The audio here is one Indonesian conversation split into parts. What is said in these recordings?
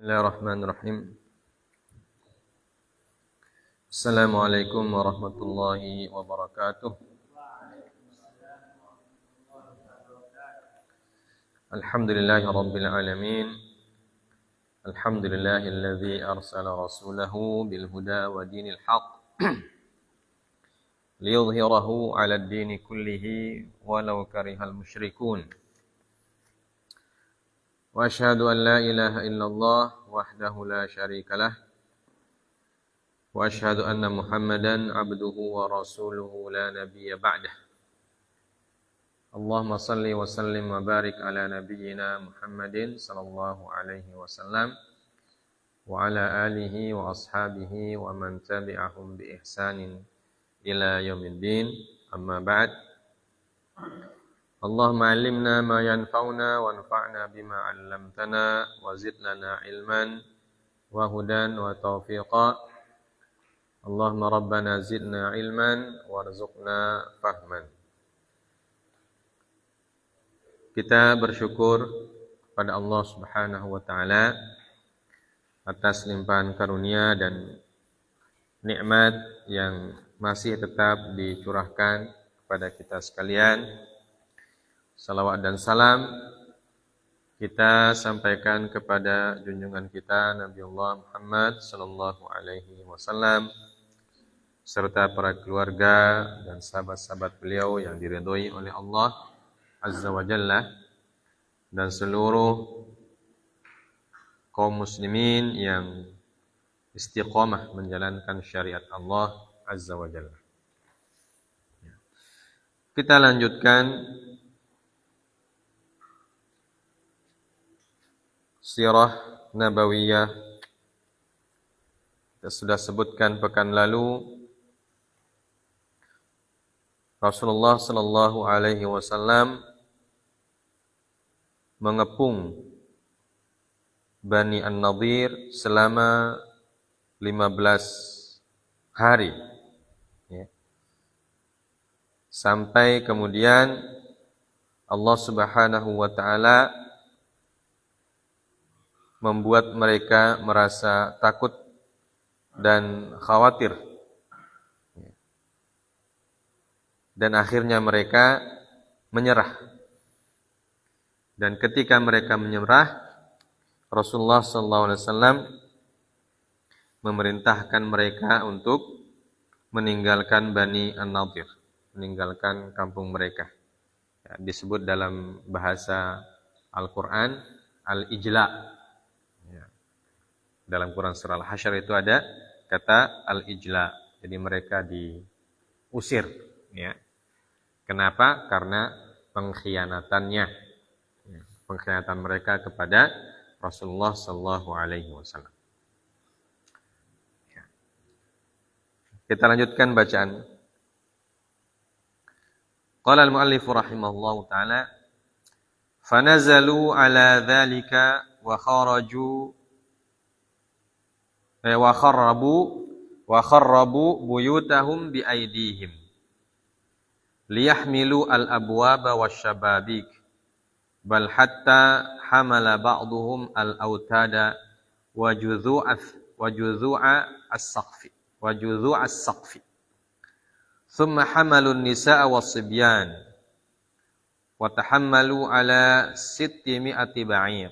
Bismillahirrahmanirrahim. Assalamualaikum warahmatullahi wabarakatuh. Alhamdulillahi rabbil alamin. Alhamdulillahilladzi arsala rasulahu bil huda wa dinil haqq liyudhhirahu 'alad dini kullihi walau karihal musyrikun. Wa asyhadu an la ilaha illallah wahdahu la syarikalah wa asyhadu anna Muhammadan abduhu wa rasuluhu la nabiyya ba'dah. Allahumma salli wa sallim wa barik ala nabiyyina Muhammadin sallallahu alaihi wasallam wa ala alihi wa ashabihi wa man tabi'ahum bi ihsanin ila yaumiddin. Amma ba'd. Allahumma 'allimna ma yanfa'una wanfa'na bima 'allamtana wa zid lana ilman wa hudan wa taufiqa. Allahumma rabbana zidna ilman warzuqna fahman. Kita bersyukur kepada Allah Subhanahu wa taala atas limpahan karunia dan nikmat yang masih tetap dicurahkan kepada kita sekalian. Salawat dan salam kita sampaikan kepada junjungan kita Nabiullah Muhammad sallallahu alaihi wasallam serta para keluarga dan sahabat-sahabat beliau yang diridhoi oleh Allah Azza wa Jalla dan seluruh kaum muslimin yang istiqamah menjalankan syariat Allah Azza wa Jalla. Kita lanjutkan Sirah Nabawiyah. Kita sudah sebutkan pekan lalu Rasulullah sallallahu alaihi wasallam mengepung Bani An-Nadhir selama 15 hari. Sampai kemudian Allah Subhanahu wa taala membuat mereka merasa takut dan khawatir. Dan akhirnya mereka menyerah. Dan ketika mereka menyerah, Rasulullah SAW memerintahkan mereka untuk meninggalkan Bani An-Nadhir, meninggalkan kampung mereka. Ya, disebut dalam bahasa Al-Quran Al-Ijla. Dalam Quran surah Al-Hasyr itu ada kata al-ijla. Jadi mereka diusir, ya. Kenapa? Karena pengkhianatannya. Pengkhianatan mereka kepada Rasulullah sallallahu alaihi wasallam. Kita lanjutkan bacaan. Qala al-muallif rahimahullahu taala, "Fanazalu ala dzalika wa kharaju wa kharrabu buyutahum bi aidihim liyahmilu al-abwaba wasyababik bal hatta hamala ba'duhum al-autada wa judhu'a as-saqfi thumma hamalu an-nisaa was-sibyan wa tahammalu ala 600 ba'ir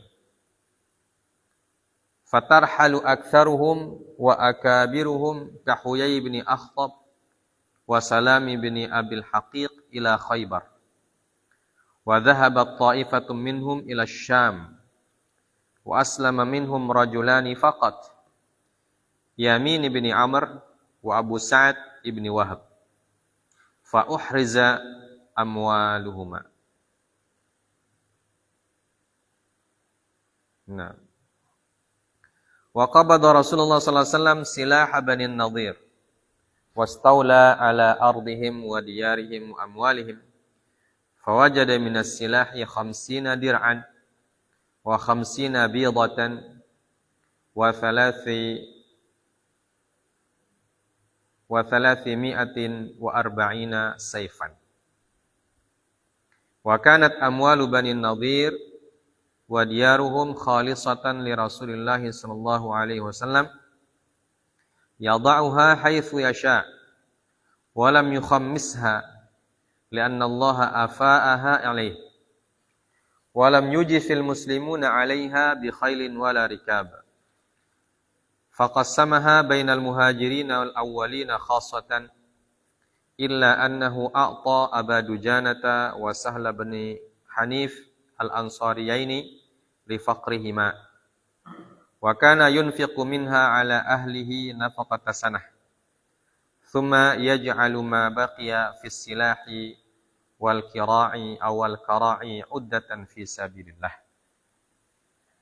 fatarhalu aktsaruhum wa akabiruhum ka Huyai bin Akhtab wa Salami bin Abil Haqiq ila Khaybar wa dhahabat ta'ifatun minhum ila Syam wa aslama minhum rajulani faqat Yamin bin Amr wa Abu Sa'ad ibn Wahab fa uhriza amwaluhuma. Nah, wa qabada Rasulullah sallallahu alaihi wasallam silah Bani An-Nadhir wastawla ala ardihim wa diyarihim wa amwalihim fawajada minas silahi 50 dir'an wa 50 bidatan wa 340 sayfan wa kanat amwalu Bani An-Nadhir wa diyaruhum khalisatan li Rasulillah sallallahu alaihi wasallam yada'uha haitsu yasha wa lam yukhammisha li'anna Allah afa'aha alaih wa lam yujifil muslimuna 'alaiha bi khailin wala rikab faqassamaha bainal muhajirin wal awwalina khassatan illa annahu a'ta Aba Dujanata wa Sahla bin Hanif al-Ansariyaini li faqrihima wa kana yunfiqu minha ala ahlihi nafaqata sanah thumma yaj'alu ma baqiya fi silahi wal kira'i aw wal kara'i uddatan fi sabilillah.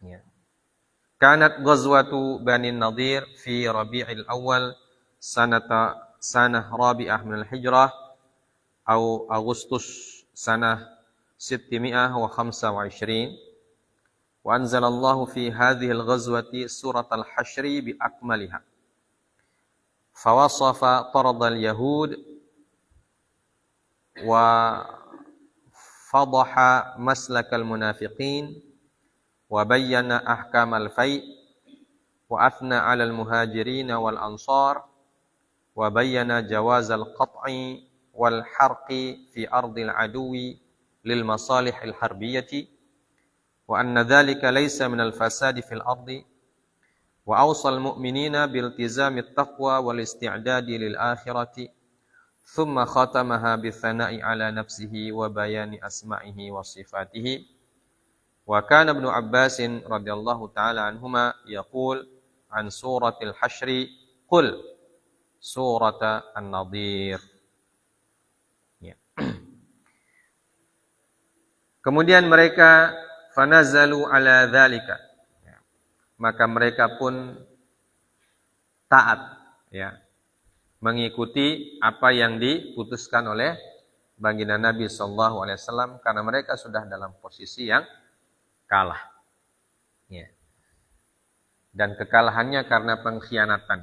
Ya. Kanat ghazwatu Bani Nadir fi Rabi'il Awal sanah Rabi'ah min al-Hijrah aw Agustus sanah 625 wa anzalallahu fi hadhihi al-ghazwati surat al-Hasyr bi akmaliha fawasafa tarad al-yahud wa fadaha maslak al-munafiqin wa bayyana ahkam al-fai' wa athna 'ala al-muhajirin wal ansar wa bayyana jawaz al-qat'i wal harqi fi ardil aduwi lil masalih al-harbiyyati wa anna dhalika laysa min al-fasadi fil ardi wa awsal mu'minina bil iltizami at-taqwa wal isti'dadi lil akhirati thumma khatamaha bi thana'i ala nafsihi wa bayani asma'ihi wa sifatihi wa kana ibnu Abbas radhiyallahu ta'ala anhuma yaqul an suratil Hasyr qul surata an-Nadir. Ya. Kemudian mereka fanazalu ala dzalika. Ya. Maka mereka pun taat, ya, mengikuti apa yang diputuskan oleh baginda Nabi sallallahu alaihi wasallam karena mereka sudah dalam posisi yang kalah. Ya. Dan kekalahannya karena pengkhianatan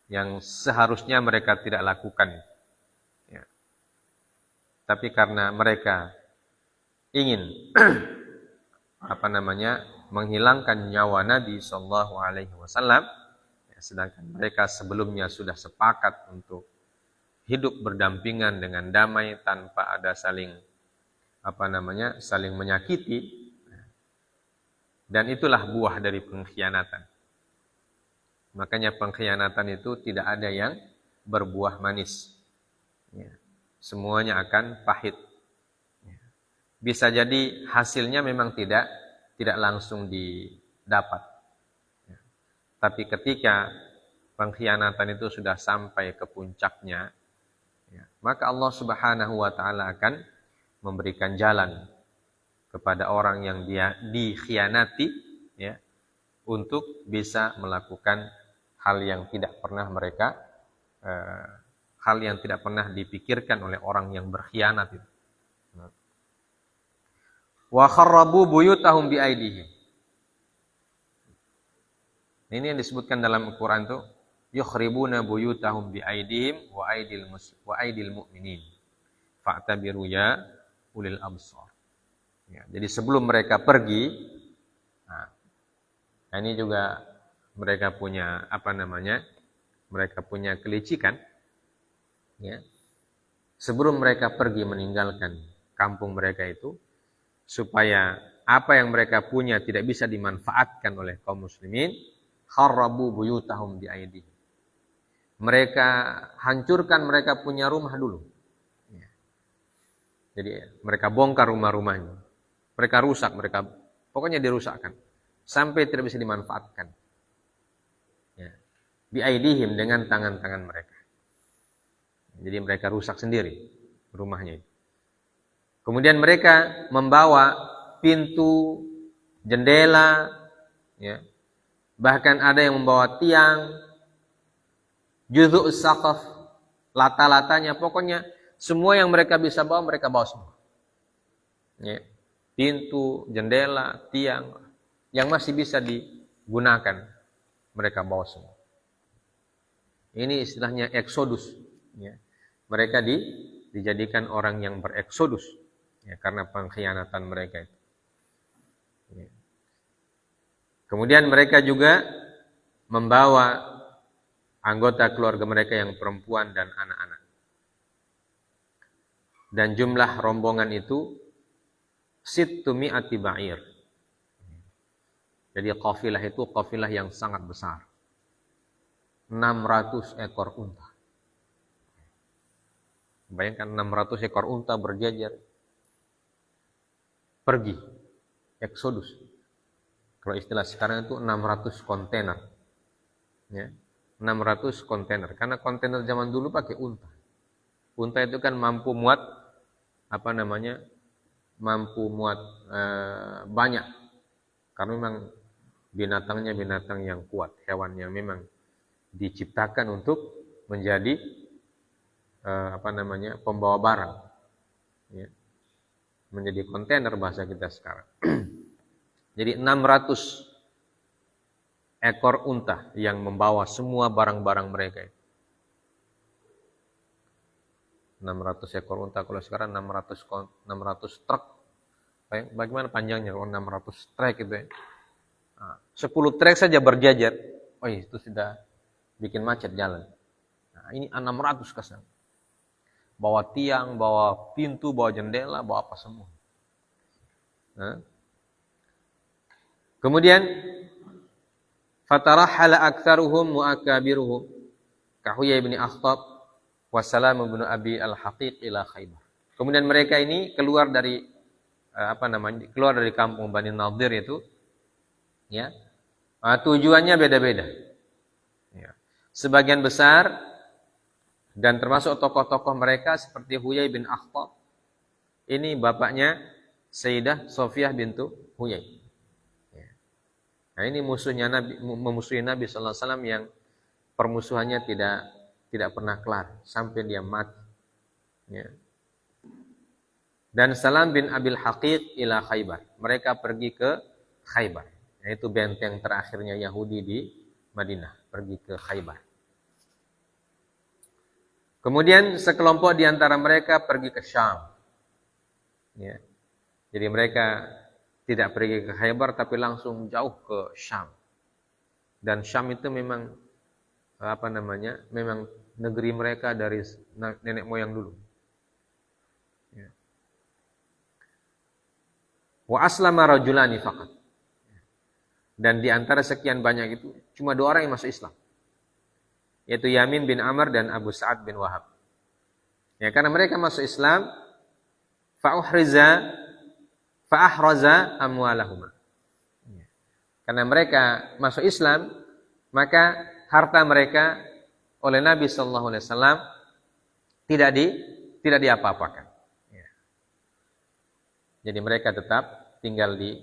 yang seharusnya mereka tidak lakukan. Ya. Tapi karena mereka ingin menghilangkan nyawa Nabi sallallahu alaihi wasallam, ya, sedangkan mereka sebelumnya sudah sepakat untuk hidup berdampingan dengan damai tanpa ada saling menyakiti, dan itulah buah dari pengkhianatan. Makanya pengkhianatan itu tidak ada yang berbuah manis, ya. Semuanya akan pahit. Bisa jadi hasilnya memang tidak langsung didapat. Ya. Tapi ketika pengkhianatan itu sudah sampai ke puncaknya, ya, maka Allah Subhanahu wa taala akan memberikan jalan kepada orang yang dia dikhianati, ya, untuk bisa melakukan hal yang tidak pernah dipikirkan oleh orang yang berkhianat itu. Wa kharrabu buyutahum bi aidihim. Ini yang disebutkan dalam Al-Qur'an itu, yukhribuna buyutahum bi aidihim wa aidil mu'minin. Fa'tabiru ya ulil absar. Ya, jadi sebelum mereka pergi, ini juga mereka punya mereka punya kelicikan, ya. Sebelum mereka pergi meninggalkan kampung mereka itu, supaya apa yang mereka punya tidak bisa dimanfaatkan oleh kaum muslimin, kharrabu buyutahum bi aidihim. Mereka hancurkan mereka punya rumah dulu. Ya. Jadi mereka bongkar rumah-rumahnya. Mereka rusak, pokoknya dirusakkan sampai tidak bisa dimanfaatkan. Ya. Bi aidihim, dengan tangan-tangan mereka. Jadi mereka rusak sendiri rumahnya itu. Kemudian mereka membawa pintu, jendela, ya. Bahkan ada yang membawa tiang, judhu'us saqaf, lata-latanya, pokoknya semua yang mereka bisa bawa, mereka bawa semua. Ya. Pintu, jendela, tiang, yang masih bisa digunakan, mereka bawa semua. Ini istilahnya eksodus. Ya. Mereka dijadikan orang yang bereksodus. Ya, karena pengkhianatan mereka itu. Ya. Kemudian mereka juga membawa anggota keluarga mereka yang perempuan dan anak-anak. Dan jumlah rombongan itu sittumi'ati ba'ir. Jadi kafilah itu kafilah yang sangat besar. 600 ekor unta. Bayangkan 600 ekor unta berjajar pergi, eksodus. Kalau istilah sekarang itu 600 kontainer. Ya, 600 kontainer. Karena kontainer zaman dulu pakai unta. Unta itu kan mampu muat mampu muat banyak. Karena memang binatangnya binatang yang kuat, hewan yang memang diciptakan untuk menjadi pembawa barang. Ya. Menjadi kontainer bahasa kita sekarang. Jadi 600 ekor unta yang membawa semua barang-barang mereka. 600 ekor unta, kalau sekarang 600 truk. Bagaimana panjangnya kalau 600 truk itu ya? 10 truk saja berjajar. Oh itu sudah bikin macet jalan. Nah, ini 600 kesan. Bawa tiang, bawa pintu, bawa jendela, bawa apa semua. Nah. Kemudian fatarahala aktsaruhum wa akabiruhum kahuyai bin Akhtab wa Salam bin Abi al-Haqiq ila Khaybar. Kemudian mereka ini keluar dari kampung Bani Nadir itu, ya. Tujuannya beda-beda. Ya. Sebagian besar dan termasuk tokoh-tokoh mereka seperti Huyai bin Akhtab. Ini bapaknya Sayyidah Sofiyah bintu Huyai. Ya. Nah, ini memusuhi Nabi sallallahu alaihi wasallam yang permusuhannya tidak pernah kelar sampai dia mati. Ya. Dan Salam bin Abil Haqiq ila Khaybar. Mereka pergi ke Khaybar, yaitu benteng terakhirnya Yahudi di Madinah, pergi ke Khaybar. Kemudian sekelompok di antara mereka pergi ke Syam. Ya. Jadi mereka tidak pergi ke Khaybar tapi langsung jauh ke Syam. Dan Syam itu memang memang negeri mereka dari nenek moyang dulu. Ya. Wa aslama rajulani faqat. Dan di antara sekian banyak itu cuma 2 orang yang masuk Islam. Yaitu Yamin bin Amr dan Abu Sa'ad bin Wahab. Ya, karena mereka masuk Islam, fa'ahraza amwalahuma. Ya. Karena mereka masuk Islam, maka harta mereka oleh Nabi sallallahu alaihi wasallam tidak diapa-apakan. Ya. Jadi mereka tetap tinggal di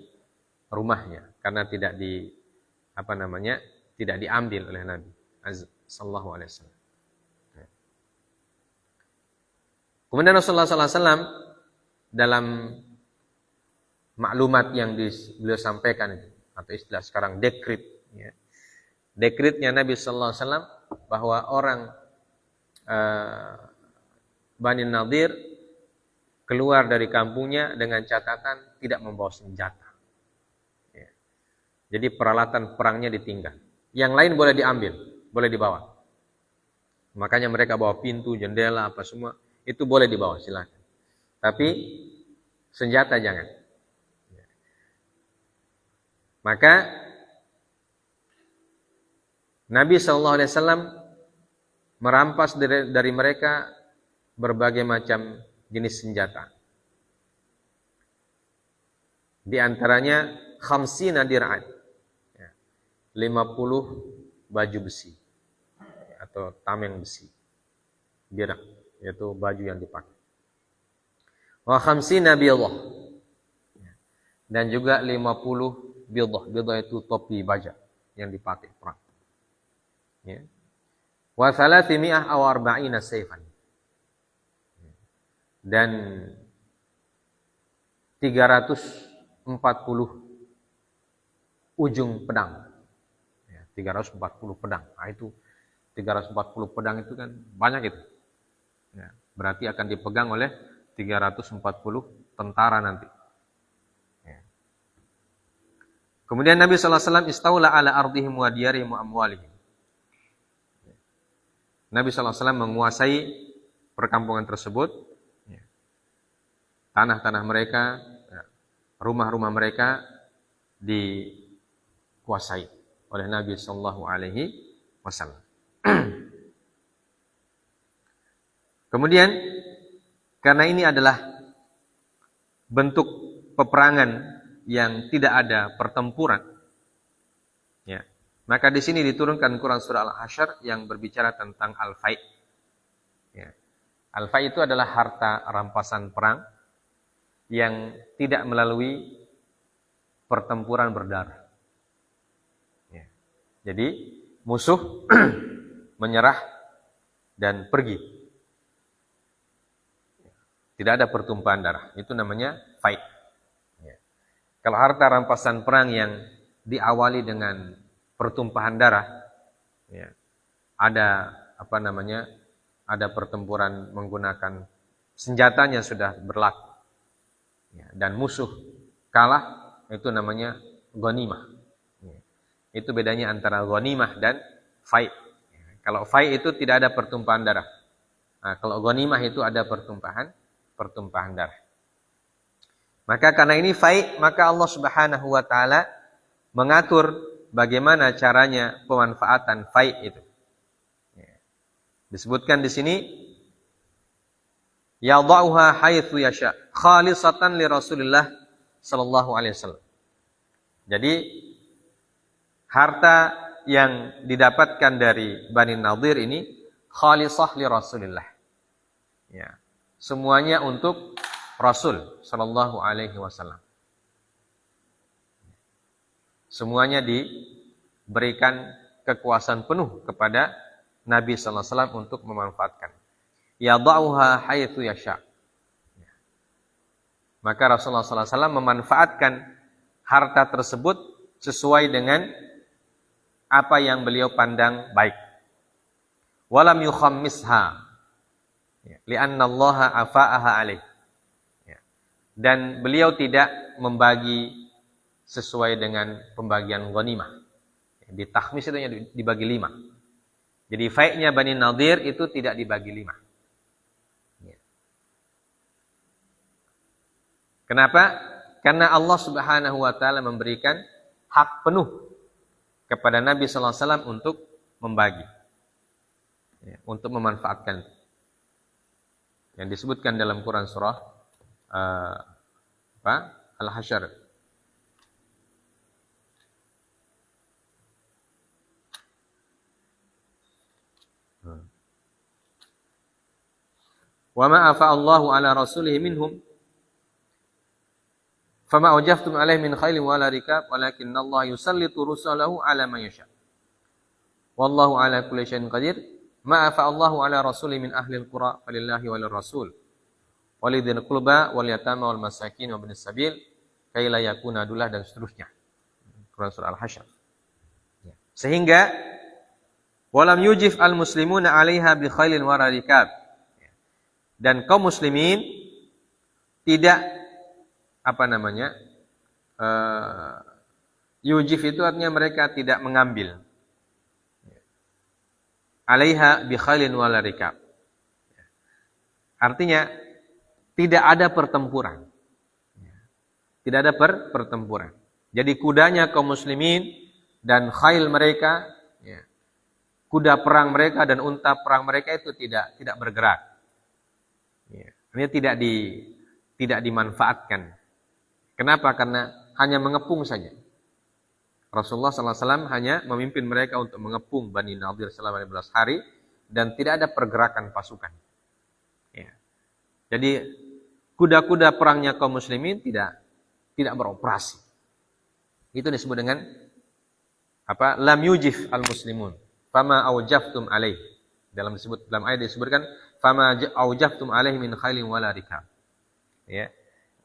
rumahnya karena tidak diambil oleh Nabi sallallahu alaihi wasallam. Kemudian Rasulullah sallallahu alaihi wasallam dalam maklumat yang beliau sampaikan atau istilah sekarang dekret, ya. Dekretnya Nabi sallallahu alaihi wasallam bahwa orang Bani Nadir keluar dari kampungnya dengan catatan tidak membawa senjata. Ya. Jadi peralatan perangnya ditinggal. Yang lain boleh diambil, boleh dibawa. Makanya mereka bawa pintu, jendela, apa semua, itu boleh dibawa, silakan. Tapi senjata jangan. Ya. Maka Nabi SAW merampas dari mereka berbagai macam jenis senjata. Di antaranya 50 dir'an. 50 baju besi atau tameng besi. Dir'ah, yaitu baju yang dipakai. Wa 50 bidhah. Dan juga 50 bidhah. Bidhah itu topi baja yang dipakai perang. Ya. Wa 300 aw 40 sayfan. Dan 340 ujung pedang. 340 pedang. Nah, itu 340 pedang itu kan banyak itu. Ya, berarti akan dipegang oleh 340 tentara nanti. Ya. Kemudian Nabi SAW istaula ala ardihim wa diyarihim wa amwalihim. Nabi SAW menguasai perkampungan tersebut, tanah-tanah mereka, rumah-rumah mereka dikuasai oleh Nabi SAW. Kemudian, karena ini adalah bentuk peperangan yang tidak ada pertempuran, ya, maka di sini diturunkan Quran surah Al-Hasyr yang berbicara tentang al-fai'. Ya. Al-fai' itu adalah harta rampasan perang yang tidak melalui pertempuran berdarah. Ya. Jadi musuh menyerah dan pergi. Tidak ada pertumpahan darah. Itu namanya fai'. Ya. Kalau harta rampasan perang yang diawali dengan pertumpahan darah, ya, ada ada pertempuran menggunakan senjatanya sudah berlaku, ya, dan musuh kalah, itu namanya ghanimah. Ya. Itu bedanya antara ghanimah dan fai'. Ya. Kalau fai' itu tidak ada pertumpahan darah. Nah, kalau ghanimah itu ada pertumpahan darah. Maka karena ini fai', maka Allah Subhanahu wa taala mengatur bagaimana caranya pemanfaatan fai' itu. Ya. Disebutkan di sini, yadha'uha haitsu yasha khalisatan li Rasulillah sallallahu alaihi wasallam. Jadi harta yang didapatkan dari Bani Nadir ini khalisah li Rasulillah. Ya. Semuanya untuk Rasul sallallahu alaihi wasallam. Semuanya diberikan kekuasaan penuh kepada Nabi sallallahu alaihi wasallam untuk memanfaatkan. Yadha'uha haitsu yasha. Maka Rasulullah sallallahu alaihi wasallam memanfaatkan harta tersebut sesuai dengan apa yang beliau pandang baik. Walam yukhammisha. Li'anna Allah afa'aha alaih. Dan beliau tidak membagi sesuai dengan pembagian ghanimah. Di takhmis itu dibagi 5. Jadi fai'-nya Bani Nadir itu tidak dibagi 5. Kenapa? Karena Allah Subhanahu wa taala memberikan hak penuh kepada Nabi sallallahu alaihi wasallam untuk membagi. Untuk memanfaatkan. Yang disebutkan dalam Quran surah Al-Hasyr. Wa ma afa'allahu ala rasulihi minhum fama awjaftum alaihi min khailin wala rikab walakinallaha yusallitu rusulahu ala man yasha. Wallahu ala kulli syai'in qadir. Ma afa'allahu ala rasulihi min ahli al-qura falillahi walir rasul. Walidil qurba wal yatama wal masakin wa ibnis sabil kay la yakuna dullah, dan seterusnya. Quran surah Al-Hasyr. Sehingga walam yujif al-muslimuna 'alaiha bi khailin wa rikab. Dan kaum muslimin tidak yujif itu artinya mereka tidak mengambil. Alaiha bi khailin wa rikab. Artinya tidak ada pertempuran. Tidak ada pertempuran. Jadi kudanya kaum muslimin dan khail mereka, kuda perang mereka dan unta perang mereka itu tidak bergerak. Ini tidak dimanfaatkan. Kenapa? Karena hanya mengepung saja. Rasulullah SAW hanya memimpin mereka untuk mengepung Bani Nadir selama 15 hari dan tidak ada pergerakan pasukan. Ya. Jadi kuda-kuda perangnya kaum muslimin tidak beroperasi. Itu disebut dengan lam yujif al-muslimun fama aujaftum alaih. Dalam ayat disebutkan fama aujaftum alaih min khailin wala rikab. Ya.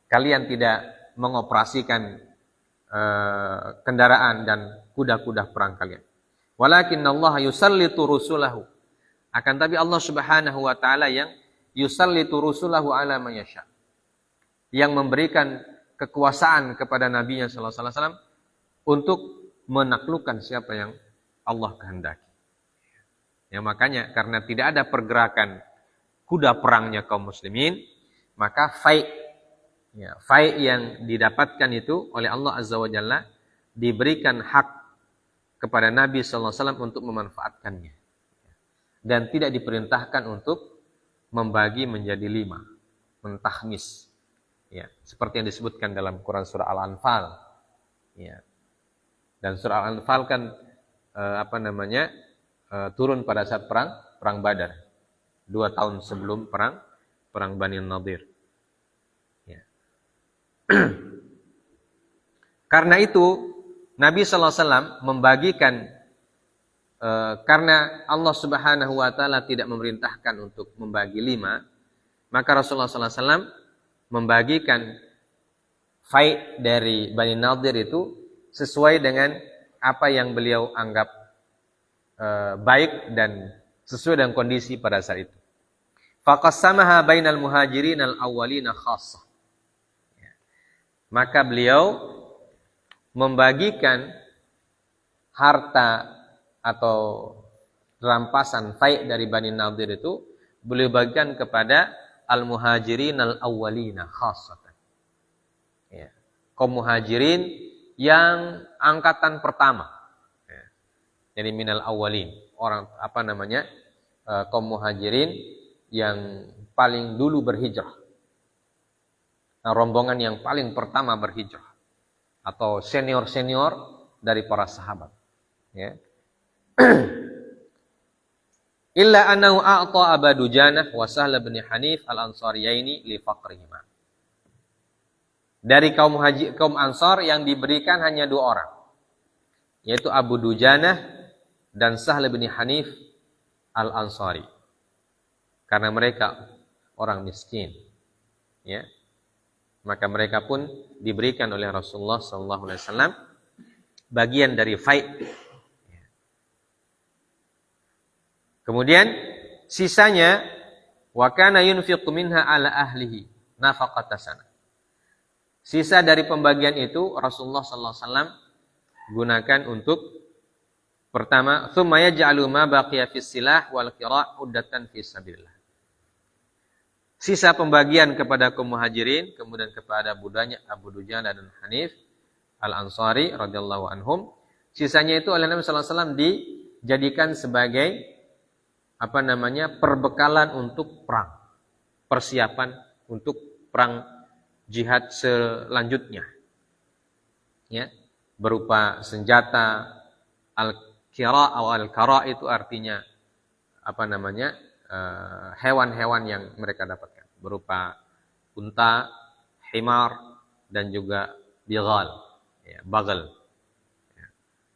Kalian tidak mengoperasikan kendaraan dan kuda-kuda perang kalian. Walakinnallaha yusallitu rusulahu. Akan tapi Allah Subhanahu wa taala yang yusallitu rusulahu ala man yasha. yang memberikan kekuasaan kepada Nabi-Nya sallallahu alaihi wasallam untuk menaklukkan siapa yang Allah kehendaki. Ya, makanya karena tidak ada pergerakan kuda perangnya kaum muslimin, maka fai' yang didapatkan itu oleh Allah Azza wa Jalla diberikan hak kepada Nabi sallallahu alaihi wasallam untuk memanfaatkannya. Dan tidak diperintahkan untuk membagi menjadi 5, mentahmis. Ya, seperti yang disebutkan dalam Quran surah Al-Anfal. Ya. Dan surah Al-Anfal kan turun pada saat perang Badar. 2 tahun sebelum perang Bani Nadir. Ya. Karena itu Nabi sallallahu alaihi wasallam membagikan karena Allah Subhanahu wa taala tidak memerintahkan untuk membagi 5, maka Rasulullah sallallahu alaihi wasallam membagikan fai' dari Bani Nadir itu sesuai dengan apa yang beliau anggap baik dan sesuai dengan kondisi pada saat itu. Faqassamaha bainal muhajirin al-awwalina khassah. Maka beliau membagikan harta atau rampasan fai' dari Bani Nadir itu beliau bagikan kepada al-muhajirin al-awwalina khassatan. Ya. Kaum muhajirin yang angkatan pertama. Ya. Jadi minal awwalin, orang kaum muhajirin yang paling dulu berhijrah. Nah, rombongan yang paling pertama berhijrah atau senior-senior dari para sahabat. Ya. Illa annahu a'ta Aba Dujanah wa Sahl bin Hanif al-Ansariyaini li faqrihima. Dari kaum Ansar yang diberikan hanya 2 orang, yaitu Abu Dujanah dan Sahl bin Hanif al-Ansari. Karena mereka orang miskin, ya. Maka mereka pun diberikan oleh Rasulullah sallallahu alaihi wasallam bagian dari fai'. Kemudian sisanya wa kana yunfiqu minha ala ahlihi nafaqata sana. Sisa dari pembagian itu Rasulullah sallallahu alaihi wasallam gunakan untuk pertama, tsumma yaj'alu ma baqiya fis silah wal qira' uddatan fi sabilillah. Sisa pembagian kepada kaum muhajirin, kemudian kepada budanya Abu Dujanah dan Hanif al-Ansari radhiyallahu anhum. Sisanya itu oleh Nabi sallallahu alaihi wasallam dijadikan sebagai perbekalan untuk perang. Persiapan untuk perang jihad selanjutnya. Ya, berupa senjata al-qira' atau al-qara' itu artinya hewan-hewan yang mereka dapatkan berupa unta, himar dan juga bighal, ya, bagal. Ya.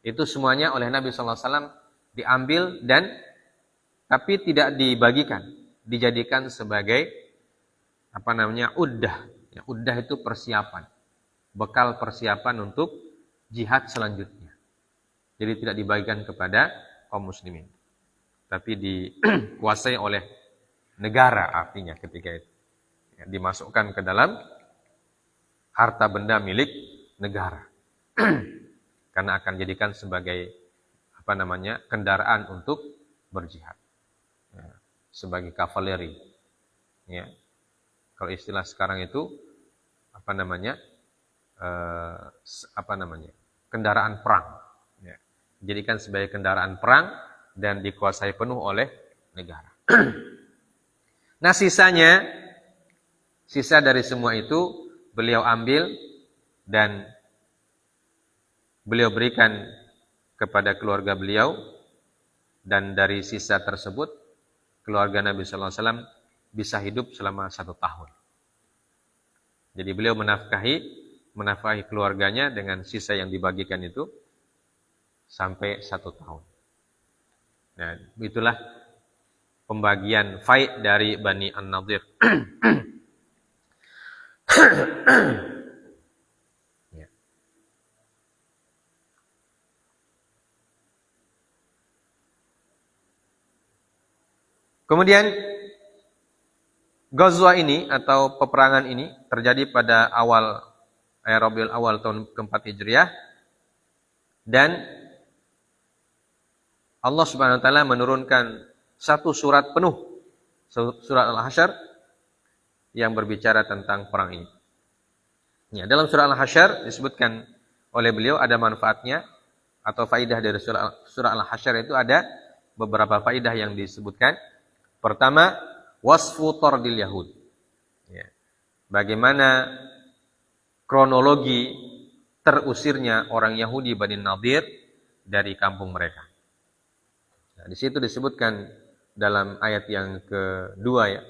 Itu semuanya oleh Nabi sallallahu alaihi wasallam diambil tapi tidak dibagikan, dijadikan sebagai uddah. Ya, uddah itu persiapan, bekal persiapan untuk jihad selanjutnya. Jadi tidak dibagikan kepada kaum muslimin, tapi dikuasai oleh negara artinya ketika itu. Ya, dimasukkan ke dalam harta benda milik negara. Karena akan dijadikan sebagai kendaraan untuk berjihad. Ya, sebagai kavaleri. Ya. Kalau istilah sekarang itu kendaraan perang. Ya. Dijadikan sebagai kendaraan perang dan dikuasai penuh oleh negara. Nah, sisa dari semua itu beliau ambil dan beliau berikan kepada keluarga beliau, dan dari sisa tersebut keluarga Nabi sallallahu alaihi wasallam bisa hidup selama 1 tahun. Jadi beliau menafkahi keluarganya dengan sisa yang dibagikan itu sampai 1 tahun. Nah, itulah pembagian fai' dari Bani An-Nadir. Ya. Kemudian Ghazwa ini atau peperangan ini terjadi pada awal Rabiul Awal tahun keempat Hijriah, dan Allah Subhanahu wa taala menurunkan satu surat penuh, surat Al-Hasyr, yang berbicara tentang perang ini. Ya, dalam surah Al-Hasyr disebutkan oleh beliau ada manfaatnya atau faidah dari surah Al-Hasyr itu ada beberapa faidah yang disebutkan. Pertama, wasfu tardil Yahud. Ya. Bagaimana kronologi terusirnya orang Yahudi Bani Nadir dari kampung mereka. Nah, di situ disebutkan dalam ayat yang kedua ya.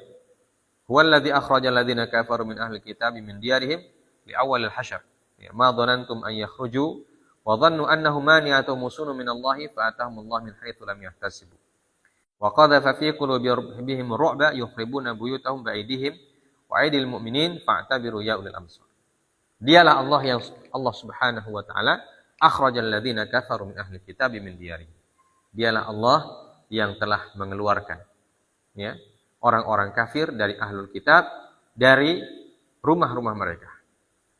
Huwallazi akhrajal ladzina kafaru min ahli kitab min diyarihim li awwalil hasyr. Ya, ma dhanantum an yakhruju wa dhannu annahum mani'atuhum musunun min Allah fa atahumullahu min haitsu lam yahtasibu. Wa qadhafa fi qulubihim ru'ba yukhribuna buyutahum ba'idihim wa aidil mu'minin fa'tabiru ya ulil absar. Dialah Allah Subhanahu wa taala akhrajal ladzina kafaru min ahli kitab min diyarihim. Dialah Allah yang telah mengeluarkan ya orang-orang kafir dari ahlul kitab dari rumah-rumah mereka.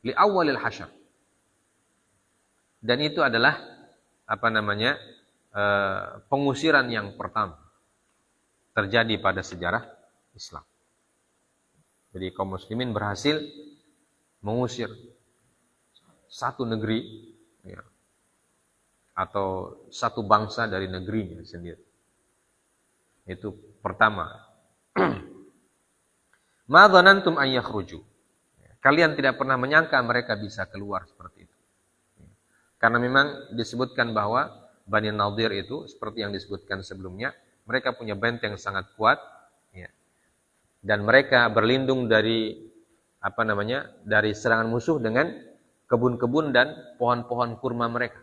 Li awwalil hasyr. Dan itu adalah pengusiran yang pertama terjadi pada sejarah Islam. Jadi kaum muslimin berhasil mengusir satu negeri ya, atau satu bangsa dari negerinya sendiri. Itu pertama. Ma dhanantum an yakhruju. Kalian tidak pernah menyangka mereka bisa keluar seperti itu. Karena memang disebutkan bahwa Bani Nadir itu seperti yang disebutkan sebelumnya, mereka punya benteng sangat kuat ya. Dan mereka berlindung dari dari serangan musuh dengan kebun-kebun dan pohon-pohon kurma mereka.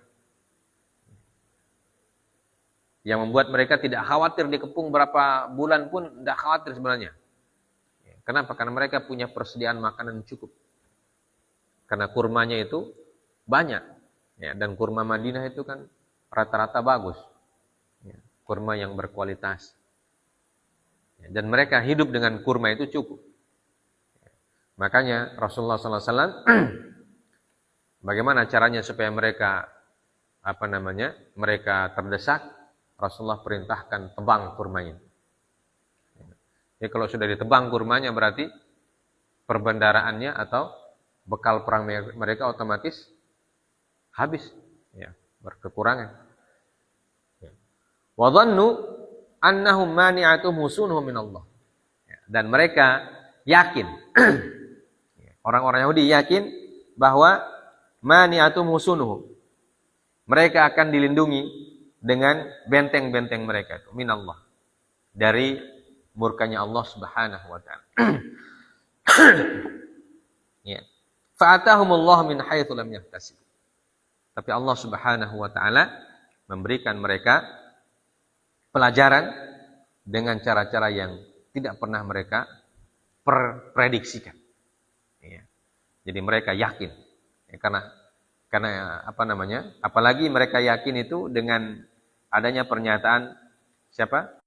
Yang membuat mereka tidak khawatir dikepung berapa bulan pun tidak khawatir sebenarnya. Kenapa? Karena mereka punya persediaan makanan cukup. Karena kurmanya itu banyak. Ya, dan kurma Madinah itu kan rata-rata bagus. Ya, kurma yang berkualitas. Ya, dan mereka hidup dengan kurma itu cukup. Ya, makanya Rasulullah SAW bagaimana caranya supaya mereka mereka terdesak? Rasulullah perintahkan tebang kurmanya. Jadi kalau sudah ditebang kurmanya berarti perbendaraannya atau bekal perang mereka otomatis habis, ya, berkekurangan. Wa dhannu annahum mani'atuhum husunuhum min Allah. Dan mereka yakin, orang-orang Yahudi yakin bahwa mani'atuhum husunuhum, mereka akan dilindungi dengan benteng-benteng mereka itu min Allah, dari murkanya Allah Subhanahu wa taala. Ya. Fa'atahumullahu min haitsu lam yahtasib. Tapi Allah Subhanahu wa taala memberikan mereka pelajaran dengan cara-cara yang tidak pernah mereka prediksikan. Ya. Jadi mereka yakin. Ya, karena apalagi mereka yakin itu dengan adanya pernyataan siapa?